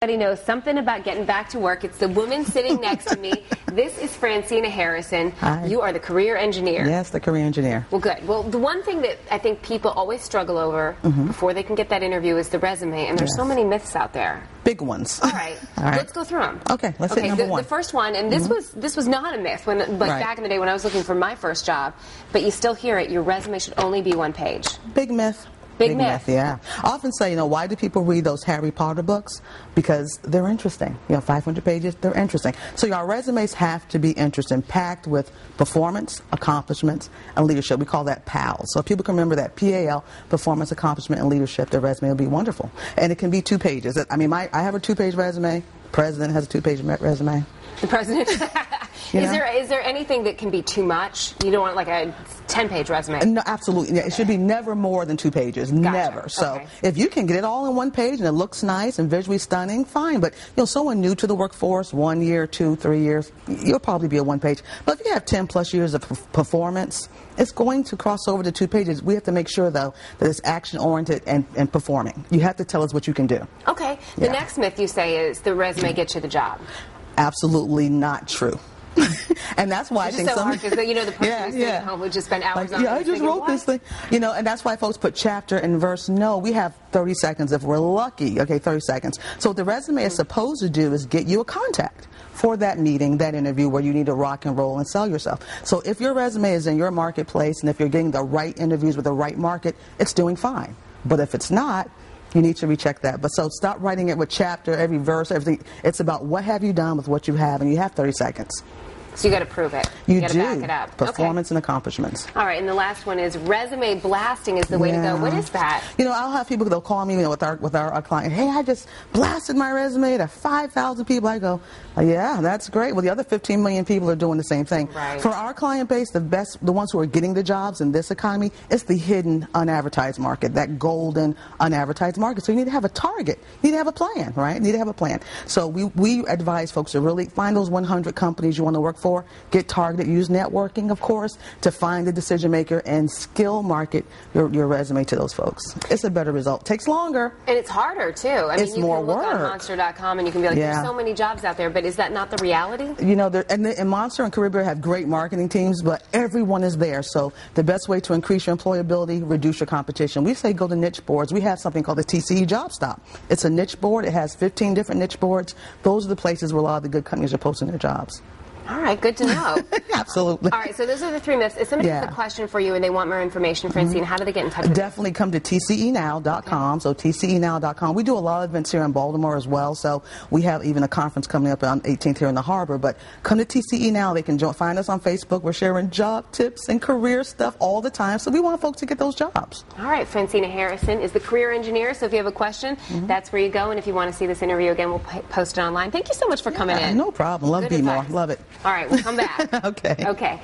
Everybody knows something about getting back to work. It's the woman sitting next to me. This is Francina Harrison. Hi. You are the career engineer. Yes, the career engineer. Well, good. Well, the one thing that I think people always struggle over before they can get that interview is the resume, and there's so many myths out there. Big ones. All right. Let's go through them. Okay, let's hit number one. The first one, and this was not a myth when back in the day when I was looking for my first job, but you still hear it. Your resume should only be one page. Big myth. Big myth. Yeah. I often say, why do people read those Harry Potter books? Because they're interesting. 500 pages, they're interesting. So our resumes have to be interesting, packed with performance, accomplishments, and leadership. We call that PAL. So if people can remember that, PAL, performance, accomplishment, and leadership, their resume will be wonderful. And it can be 2 pages. I mean, I have a 2-page resume. The president has a 2-page resume. The president? Is there anything that can be too much? You don't want like a 10-page resume? No, absolutely. Yeah, it should be never more than 2 pages. Gotcha. Never. So if you can get it all in one page and it looks nice and visually stunning, fine. But someone new to the workforce, 1 year, 2, 3 years, you'll probably be a 1 page. But if you have 10 plus years of performance, it's going to cross over to 2 pages. We have to make sure, though, that it's action-oriented and performing. You have to tell us what you can do. Okay. The next myth you say is the resume gets you the job. Absolutely not true. And that's why I think so hard because the person who's sitting at home would just spend hours on it. I just wrote this thing. And that's why folks put chapter and verse. No, we have 30 seconds if we're lucky. Okay, 30 seconds. So what the resume is supposed to do is get you a contact for that meeting, that interview where you need to rock and roll and sell yourself. So if your resume is in your marketplace and if you're getting the right interviews with the right market, it's doing fine. But if it's not, you need to recheck that. But so stop writing it with chapter, every verse, everything. It's about what have you done with what you have, and you have 30 seconds. So you got to prove it. You got to back it up. Performance and accomplishments. All right, and the last one is resume blasting is the way to go. What is that? I'll have people, they'll call me with our client. Hey, I just blasted my resume to 5,000 people. I go, yeah, that's great. Well, the other 15 million people are doing the same thing. Right. For our client base, the ones who are getting the jobs in this economy, it's the hidden, unadvertised market, that golden, unadvertised market. So you need to have a target. You need to have a plan, right? You need to have a plan. So we advise folks to really find those 100 companies you want to work for, get targeted, use networking, of course, to find the decision maker and skill market your resume to those folks. It's a better result. Takes longer. And it's harder, too. I mean, you more can look work. on Monster.com and you can be like, there's so many jobs out there, but is that not the reality? And Monster and Career Builder have great marketing teams, but everyone is there. So the best way to increase your employability, reduce your competition. We say go to niche boards. We have something called the TCE Job Stop. It's a niche board. It has 15 different niche boards. Those are the places where a lot of the good companies are posting their jobs. All right, good to know. Absolutely. All right, so those are the 3 myths. If somebody has a question for you and they want more information, Francine, how do they get in touch with you? Definitely come to tcenow.com. So tcenow.com. We do a lot of events here in Baltimore as well. So we have even a conference coming up on 18th here in the Harbor. But come to TCE Now. They can find us on Facebook. We're sharing job tips and career stuff all the time. So we want folks to get those jobs. All right, Francina Harrison is the career engineer. So if you have a question, that's where you go. And if you want to see this interview again, we'll post it online. Thank you so much for coming in. No problem. Love Be More. Love it. All right, we'll come back. Okay. Okay.